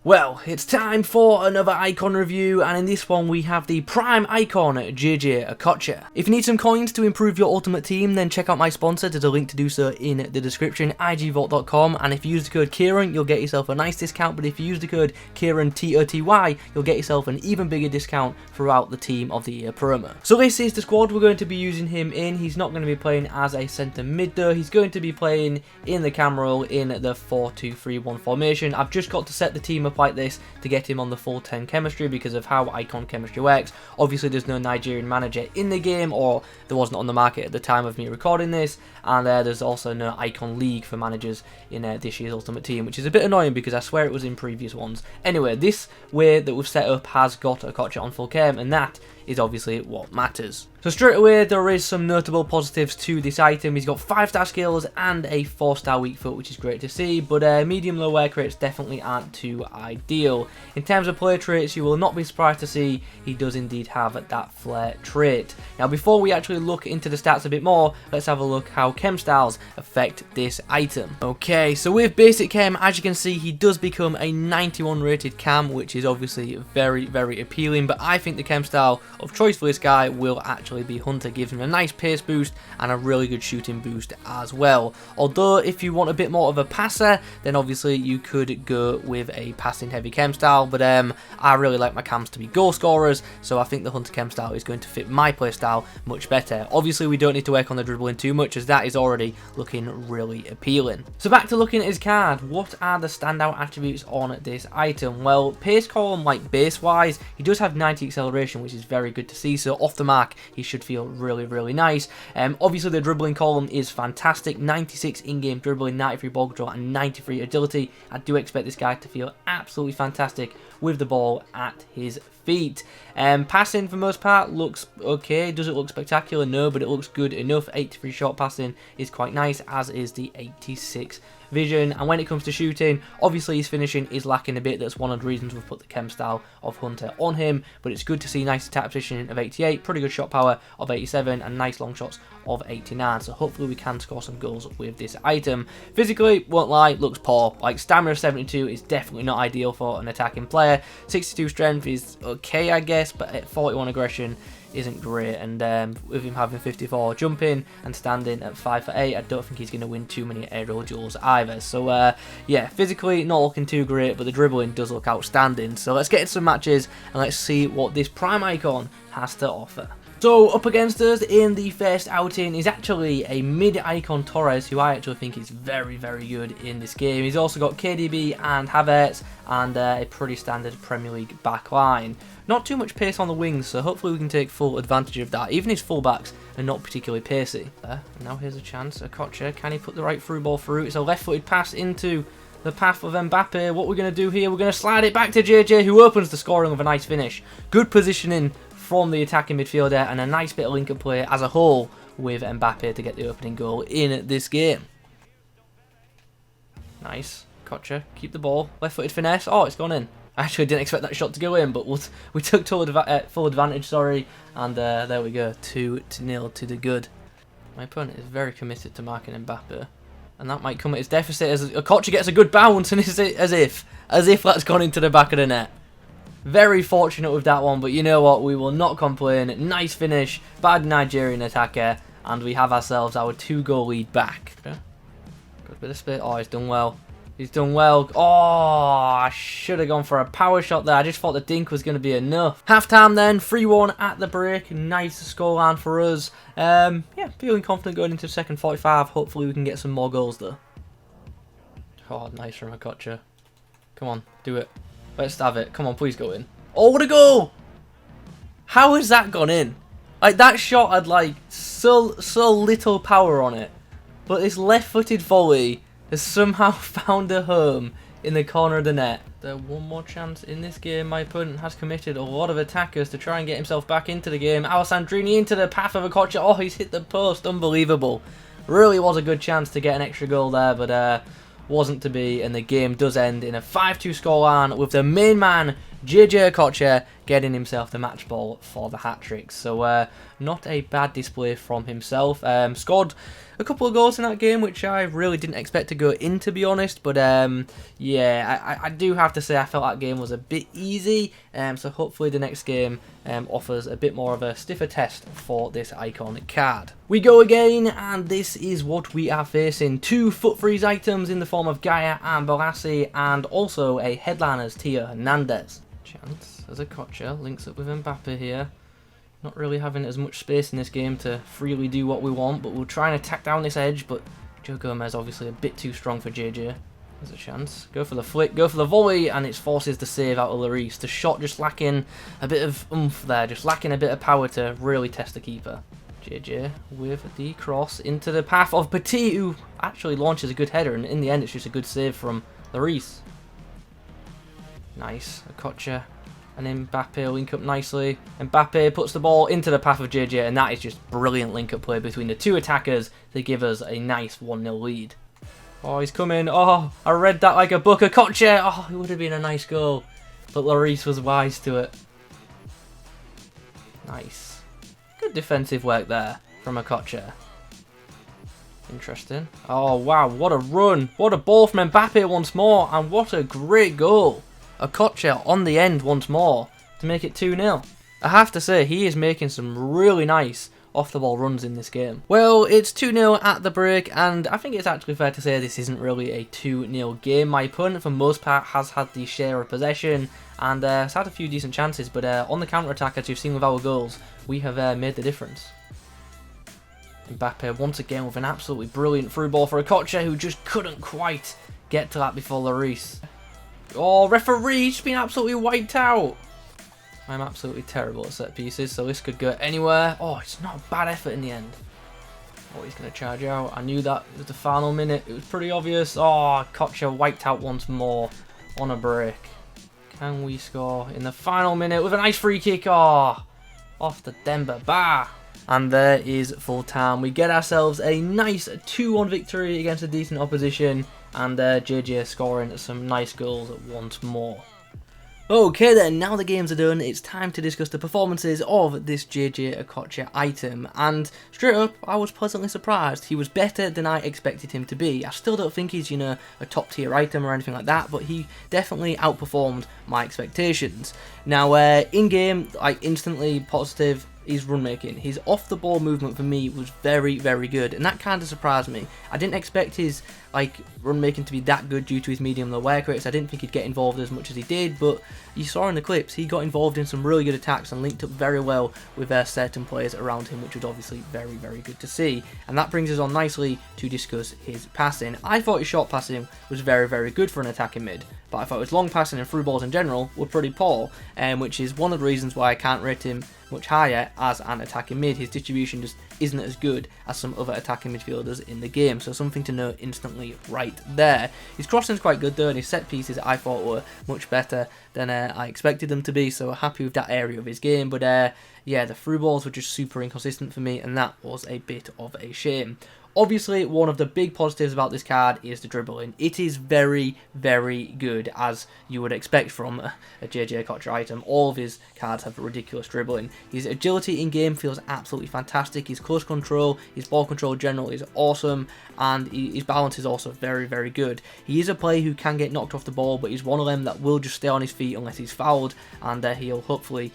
Well, it's time for another icon review, and in this one we have the prime icon, Okocha. If you need some coins to improve your ultimate team, then check out my sponsor. There's a link to do so in the description, igvault.com, and if you use the code Kieron, you'll get yourself a nice discount, but if you use the code Kieron, T-O-T-Y, you'll get yourself an even bigger discount throughout the Team of the Year promo. So this is the squad we're going to be using him in. He's not going to be playing as a centre mid though, he's going to be playing in the cam role in the 4-2-3-1 formation. I've just got to set the team up like this to get him on the full 10 chemistry because of how icon chemistry works. Obviously there's no Nigerian manager in the game, or there wasn't on the market at the time of me recording this, and there's also no icon league for managers in this year's ultimate team, which is a bit annoying because I swear it was in previous ones. Anyway, this way that we've set up has got Okocha on full chem, and that is obviously what matters. So straight away there is some notable positives to this item. He's got 5-star skills and a 4-star weak foot, which is great to see, but medium low wear rates definitely aren't too ideal. In terms of play traits, you will not be surprised to see he does indeed have that flare trait. Now before we actually look into the stats a bit more, let's have a look how chem styles affect this item. Okay, so with basic chem, as you can see, he does become a 91 rated cam, which is obviously very, very appealing, but I think the chem style of choice for this guy will actually be Hunter. Gives him a nice pace boost and a really good shooting boost as well. Although if you want a bit more of a passer, then obviously you could go with a passing heavy chem style, but I really like my cams to be goal scorers, so I think the Hunter chem style is going to fit my play style much better. Obviously we don't need to work on the dribbling too much, as that is already looking really appealing. So back to looking at his card, what are the standout attributes on this item? Well, pace column, like base wise, he does have 90 acceleration, which is very good to see, so off the mark he should feel really, really nice. Obviously the dribbling column is fantastic, 96 in-game dribbling, 93 ball control and 93 agility. I do expect this guy to feel absolutely fantastic with the ball at his feet. Passing for the most part looks okay. Does it look spectacular? No, but it looks good enough. 83 short passing is quite nice, as is the 86 vision. And when it comes to shooting, obviously his finishing is lacking a bit. That's one of the reasons we've put the chem style of Hunter on him, but it's good to see nice attack position of 88, pretty good shot power of 87, and nice long shots of 89, so hopefully we can score some goals with this item. Physically, won't lie, looks poor. Like, stamina of 72 is definitely not ideal for an attacking player. 62 strength is okay, I guess, but at 41 aggression isn't great, and with him having 54 jumping and standing at 5'8", I don't think he's going to win too many aerial duels either. So yeah, physically not looking too great, but the dribbling does look outstanding. So let's get into some matches and let's see what this prime icon has to offer. So up against us in the first outing is actually a mid-icon Torres, who I actually think is very, very good in this game. He's also got KDB and Havertz and a pretty standard Premier League back line. Not too much pace on the wings, so hopefully we can take full advantage of that. Even his fullbacks are not particularly pacey. Now here's a chance. Okocha, can he put the right through ball through? It's a left-footed pass into the path of Mbappe. What we're going to do here, we're going to slide it back to JJ, who opens the scoring with a nice finish. Good positioning from the attacking midfielder, and a nice bit of link-up play as a whole with Mbappe to get the opening goal in this game. Nice. Kocha, keep the ball. Left-footed finesse. Oh, it's gone in. I actually didn't expect that shot to go in, but we took full advantage, sorry, and there we go. 2-0 to the good. My opponent is very committed to marking Mbappe, and that might come at his deficit as Okocha gets a good bounce, and as if that's gone into the back of the net. Very fortunate with that one, but you know what? We will not complain. Nice finish by the Nigerian attacker, and we have ourselves our 2-goal lead back. Okay. Good bit of split. Oh, he's done well. He's done well. Oh, I should have gone for a power shot there. I just thought the dink was going to be enough. Half-time then, 3-1 at the break. Nice scoreline for us. Yeah, feeling confident going into the second 45. Hopefully we can get some more goals though. Oh, nice from Okocha. Come on, do it. Let's have it. Come on, please go in. Oh, what a goal! How has that gone in? Like, that shot had like so little power on it, but this left-footed volley has somehow found a home in the corner of the net. There's one more chance in this game. My opponent has committed a lot of attackers to try and get himself back into the game. Alessandrini into the path of Okocha. Oh, he's hit the post. Unbelievable. Really was a good chance to get an extra goal there, but wasn't to be, and the game does end in a 5-2 scoreline with the main man, Okocha, getting himself the match ball for the hat-trick. So not a bad display from himself. Scored a couple of goals in that game, which I really didn't expect to go in, to be honest. But yeah, I do have to say I felt that game was a bit easy. So hopefully the next game offers a bit more of a stiffer test for this icon card. We go again, and this is what we are facing. 2 foot freeze items in the form of Gaia and Bolasie, and also a headliner's Theo Hernandez. Chance as Okocha links up with Mbappe here. Not really having as much space in this game to freely do what we want, but we'll try and attack down this edge, but Joe Gomez obviously a bit too strong for JJ. There's a chance. Go for the flick, go for the volley, and it forces the save out of Lloris. The shot just lacking a bit of oomph there, just lacking a bit of power to really test the keeper. JJ with the cross into the path of Petit, who actually launches a good header, and in the end it's just a good save from Lloris. Nice. Okocha and Mbappe link up nicely. Mbappe puts the ball into the path of JJ, and that is just brilliant link-up play between the 2 attackers to give us a nice 1-0 lead. Oh, he's coming. Oh, I read that like a book. Okocha. Oh, it would have been a nice goal, but Lloris was wise to it. Nice. Good defensive work there from Okocha. Interesting. Oh, wow. What a run. What a ball from Mbappe once more, and what a great goal. Okocha on the end once more to make it 2-0. I have to say, he is making some really nice off-the-ball runs in this game. Well, it's 2-0 at the break, and I think it's actually fair to say this isn't really a 2-0 game. My opponent, for the most part, has had the share of possession and has had a few decent chances, but on the counter-attack, as you've seen with our goals, we have made the difference. Mbappe once again with an absolutely brilliant through ball for Okocha, who just couldn't quite get to that before Lloris. Oh, referee, just been absolutely wiped out. I'm absolutely terrible at set pieces, so this could go anywhere. Oh, it's not a bad effort in the end. Oh, he's going to charge out. I knew that. It was the final minute. It was pretty obvious. Oh, Okocha wiped out once more on a break. Can we score in the final minute with a nice free kick? Oh, off the Demba Ba. And there is full time. We get ourselves a nice 2-1 victory against a decent opposition. And JJ scoring some nice goals once more. Okay then, now the games are done, it's time to discuss the performances of this JJ Okocha item. And straight up, I was pleasantly surprised. He was better than I expected him to be. I still don't think he's, a top tier item or anything like that, but he definitely outperformed my expectations. Now, in-game, instantly positive. His run making, his off the ball movement for me was very, very good, and that kind of surprised me. I didn't expect his run making to be that good due to his medium low wear rates. I didn't think he'd get involved as much as he did, but you saw in the clips he got involved in some really good attacks and linked up very well with certain players around him, which was obviously very, very good to see. And that brings us on nicely to discuss his passing. I thought his short passing was very, very good for an attacking mid, but I thought his long passing and through balls in general were pretty poor, which is one of the reasons why I can't rate him much higher as an attacking mid. His distribution just isn't as good as some other attacking midfielders in the game, so something to note instantly right there. His crossing's quite good though, and his set pieces I thought were much better than I expected them to be, so happy with that area of his game. But yeah, the through balls were just super inconsistent for me, and that was a bit of a shame. Obviously, one of the big positives about this card is the dribbling. It is very, very good, as you would expect from a JJ Okocha item. All of his cards have ridiculous dribbling. His agility in-game feels absolutely fantastic. His close control, his ball control in general is awesome, and his balance is also very, very good. He is a player who can get knocked off the ball, but he's one of them that will just stay on his feet unless he's fouled, and he'll hopefully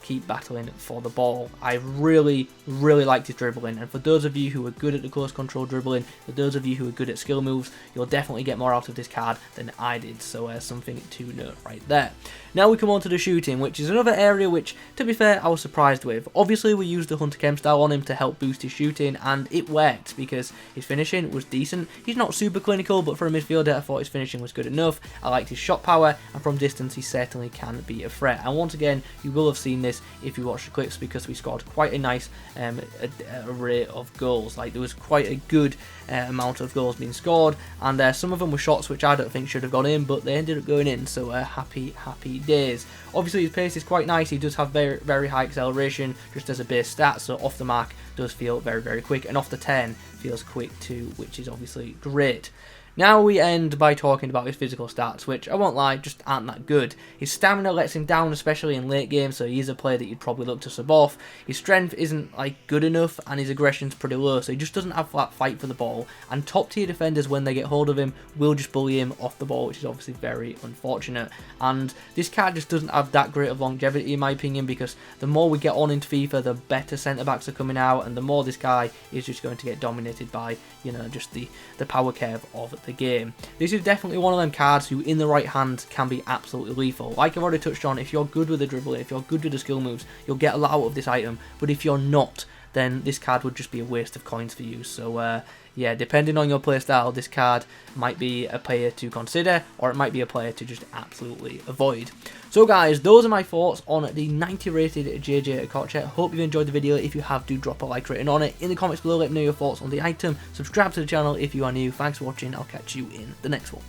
keep battling for the ball. I really, really liked his dribbling, and for those of you who are good at the close control dribbling, for those of you who are good at skill moves, you'll definitely get more out of this card than I did, so something to note right there. Now we come on to the shooting, which is another area which, to be fair, I was surprised with. Obviously we used the Hunter Chem style on him to help boost his shooting, and it worked because his finishing was decent. He's not super clinical, but for a midfielder I thought his finishing was good enough. I liked his shot power, and from distance he certainly can be a threat. And once again, you will have seen this if you watch the clips, because we scored quite a nice array of goals. Like, there was quite a good amount of goals being scored, and some of them were shots which I don't think should have gone in, but they ended up going in, so happy days. Obviously his pace is quite nice. He does have very, very high acceleration just as a base stat, so off the mark does feel very, very quick, and off the 10 feels quick too, which is obviously great. Now we end by talking about his physical stats, which I won't lie, just aren't that good. His stamina lets him down, especially in late game, so he is a player that you'd probably look to sub off. His strength isn't like good enough, and his aggression's pretty low, so he just doesn't have that fight for the ball. And top tier defenders, when they get hold of him, will just bully him off the ball, which is obviously very unfortunate. And this card just doesn't have that great of longevity in my opinion, because the more we get on into FIFA, the better centre backs are coming out, and the more this guy is just going to get dominated by, you know, just the power curve of the game. This is definitely one of them cards who in the right hand can be absolutely lethal. Like I've already touched on, if you're good with the dribble, if you're good with the skill moves, you'll get a lot out of this item, but if you're not, then this card would just be a waste of coins for you. So yeah, depending on your playstyle, this card might be a player to consider, or it might be a player to just absolutely avoid. So guys, those are my thoughts on the 90 rated JJ Okocha. Hope you've enjoyed the video. If you have, do drop a like rating on it. In the comments below, let me know your thoughts on the item. Subscribe to the channel if you are new. Thanks for watching. I'll catch you in the next one.